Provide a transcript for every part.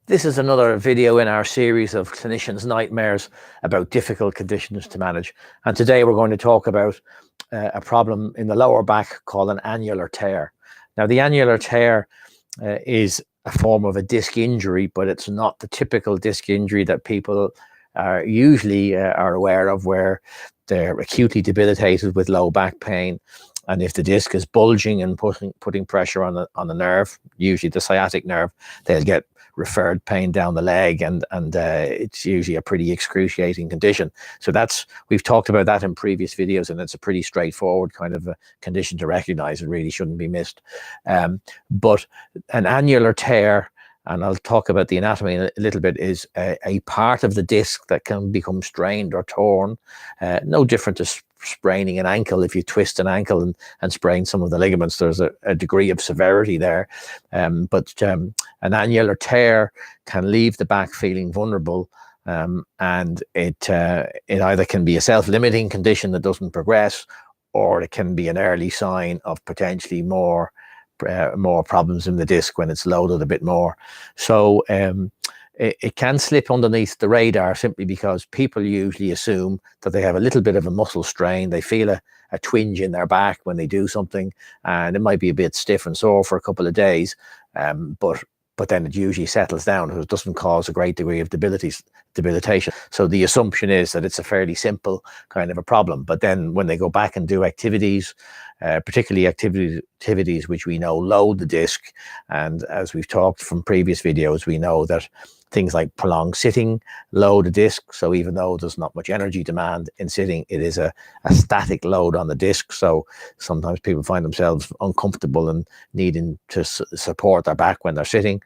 This is another video in our series of clinicians' nightmares about difficult conditions to manage. And today we're going to talk about a problem in the lower back called an annular tear. Now, the annular tear is a form of a disc injury, but it's not the typical disc injury that people are usually are aware of, where they're acutely debilitated with low back pain. And if the disc is bulging and putting pressure on the nerve, usually the sciatic nerve, they'll get referred pain down the leg, and it's usually a pretty excruciating condition. So we've talked about that in previous videos, and it's a pretty straightforward kind of a condition to recognize. It really shouldn't be missed. But an annular tear, and I'll talk about the anatomy in a little bit, is a part of the disc that can become strained or torn, no different to spraining an ankle. If you twist an ankle and sprain some of the ligaments, there's a degree of severity there. But an annular tear can leave the back feeling vulnerable, and it either can be a self-limiting condition that doesn't progress, or it can be an early sign of potentially more problems in the disc when it's loaded a bit more. So it can slip underneath the radar simply because people usually assume that they have a little bit of a muscle strain. They feel a twinge in their back when they do something, and it might be a bit stiff and sore for a couple of days, but then it usually settles down. It doesn't cause a great degree of debilitation. So the assumption is that it's a fairly simple kind of a problem. But then when they go back and do activities, particularly activities which we know load the disc, and as we've talked from previous videos, we know that things like prolonged sitting load a disc. So even though there's not much energy demand in sitting, it is a static load on the disc. So sometimes people find themselves uncomfortable and needing to support their back when they're sitting,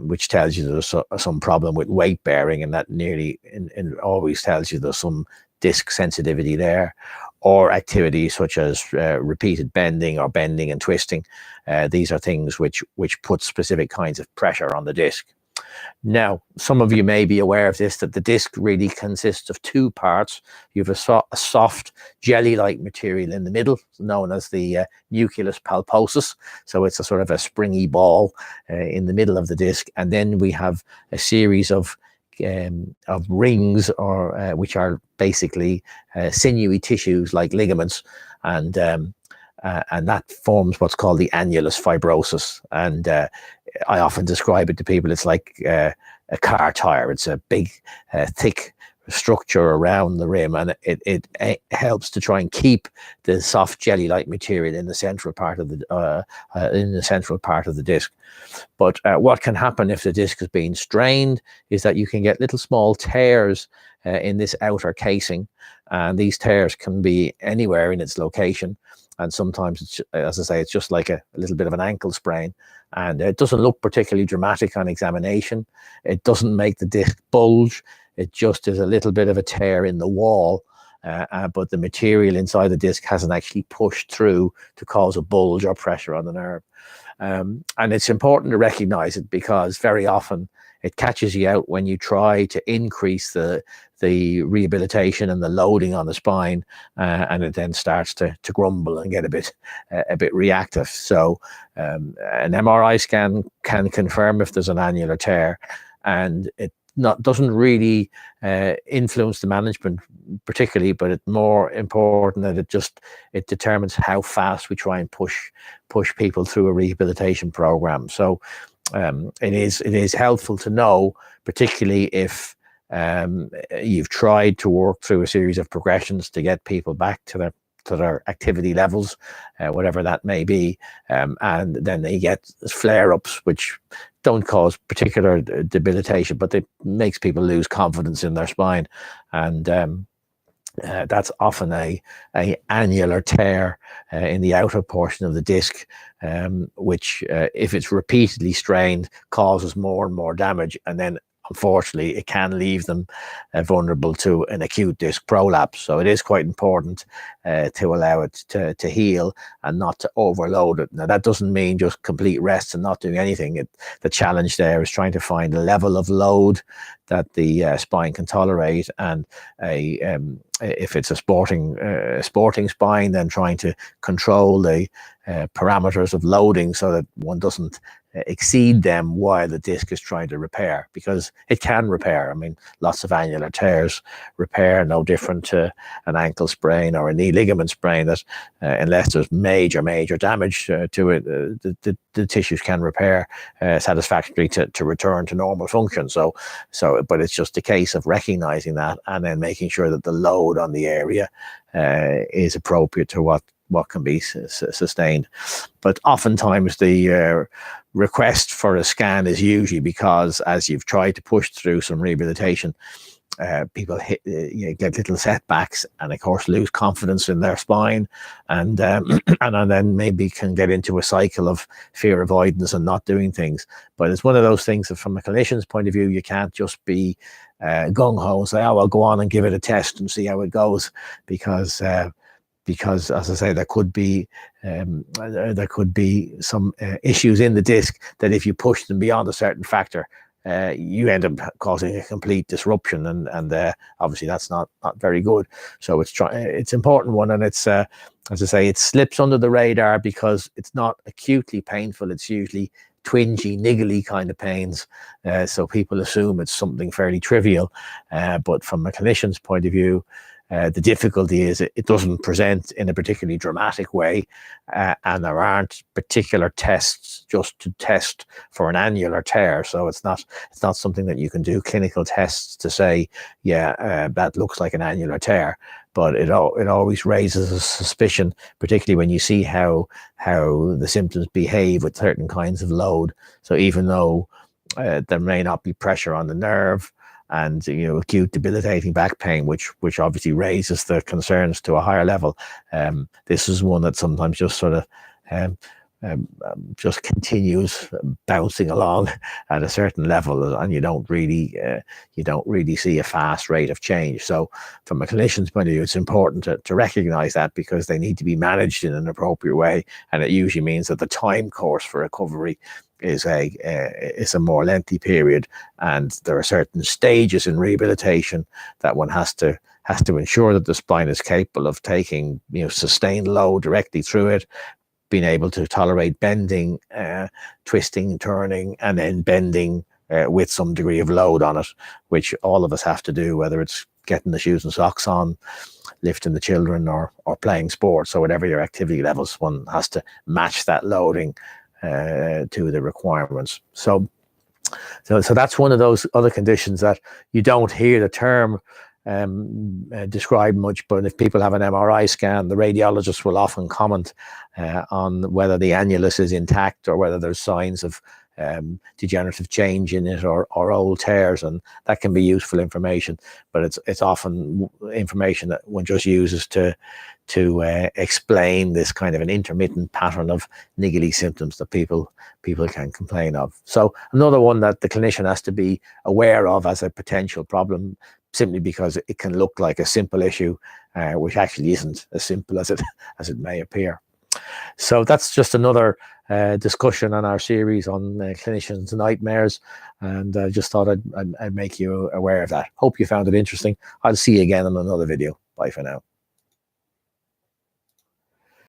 which tells you there's some problem with weight bearing, and that nearly always tells you there's some disc sensitivity there. Or activities such as repeated bending or bending and twisting. These are things which put specific kinds of pressure on the disc. Now, some of you may be aware of this, that the disc really consists of two parts. You have a soft jelly-like material in the middle, known as the nucleus pulposus. So it's a sort of a springy ball in the middle of the disc. And then we have a series of rings, or which are basically sinewy tissues like ligaments, and that forms what's called the annulus fibrosus. And I often describe it to people, it's like a car tire. It's a big thick structure around the rim, and it helps to try and keep the soft jelly-like material in the central part of the disc. But what can happen if the disc is being strained is that you can get little small tears in this outer casing, and these tears can be anywhere in its location. And sometimes, it's, as I say, it's just like a little bit of an ankle sprain, and it doesn't look particularly dramatic on examination. It doesn't make the disc bulge. It just is a little bit of a tear in the wall, but the material inside the disc hasn't actually pushed through to cause a bulge or pressure on the nerve. And it's important to recognize it, because very often it catches you out when you try to increase the rehabilitation and the loading on the spine, and it then starts to grumble and get a bit reactive. So an MRI scan can confirm if there's an annular tear, and it doesn't really influence the management particularly, but it's more important that it determines how fast we try and push people through a rehabilitation program. So it is helpful to know, particularly if you've tried to work through a series of progressions to get people back to their activity levels, whatever that may be, and then they get flare-ups which don't cause particular debilitation, but it makes people lose confidence in their spine, and that's often a annular tear in the outer portion of the disc, which if it's repeatedly strained, causes more and more damage, and then unfortunately it can leave them vulnerable to an acute disc prolapse. So it is quite important to allow it to heal and not to overload it. Now, that doesn't mean just complete rest and not doing anything. The challenge there is trying to find a level of load that the spine can tolerate, and if it's a sporting spine, then trying to control the parameters of loading so that one doesn't exceed them while the disc is trying to repair, because it can repair. I mean, lots of annular tears repair, no different to an ankle sprain or a knee ligament sprain, that unless there's major damage to it, the tissues can repair satisfactorily to return to normal function. But it's just a case of recognizing that and then making sure that the load on the area is appropriate to what can be sustained. But oftentimes the request for a scan is usually because, as you've tried to push through some rehabilitation, people get little setbacks, and of course lose confidence in their spine, and then maybe can get into a cycle of fear avoidance and not doing things. But it's one of those things that, from a clinician's point of view, you can't just be gung-ho and say, oh, I'll go on and give it a test and see how it goes, because as I say, there could be some issues in the disc that, if you push them beyond a certain factor, you end up causing a complete disruption, and obviously that's not very good. So it's important one, and it's as I say, it slips under the radar because it's not acutely painful. It's usually twingy, niggly kind of pains, so people assume it's something fairly trivial, but from a clinician's point of view, the difficulty is it doesn't present in a particularly dramatic way, and there aren't particular tests just to test for an annular tear. So it's not something that you can do clinical tests to say, yeah, that looks like an annular tear. But it always raises a suspicion, particularly when you see how the symptoms behave with certain kinds of load. So even though there may not be pressure on the nerve, and acute debilitating back pain, which obviously raises the concerns to a higher level, this is one that sometimes just sort of just continues bouncing along at a certain level, and you don't really see a fast rate of change. So from a clinician's point of view, it's important to recognize that, because they need to be managed in an appropriate way, and it usually means that the time course for recovery is a more lengthy period, and there are certain stages in rehabilitation that one has to ensure that the spine is capable of taking sustained load directly through it, being able to tolerate bending, twisting, turning, and then bending with some degree of load on it, which all of us have to do, whether it's getting the shoes and socks on, lifting the children, or playing sports. So whatever your activity levels, one has to match that loading to the requirements. So that's one of those other conditions that you don't hear the term described much, but if people have an MRI scan, the radiologist will often comment on whether the annulus is intact or whether there's signs of degenerative change in it or old tears, and that can be useful information. But it's often information that one just uses to explain this kind of an intermittent pattern of niggly symptoms that people can complain of. So another one that the clinician has to be aware of as a potential problem, simply because it can look like a simple issue, which actually isn't as simple as it may appear. So that's just another discussion on our series on clinicians' nightmares, and I just thought I'd make you aware of that. Hope you found it interesting. I'll see you again in another video. Bye for now.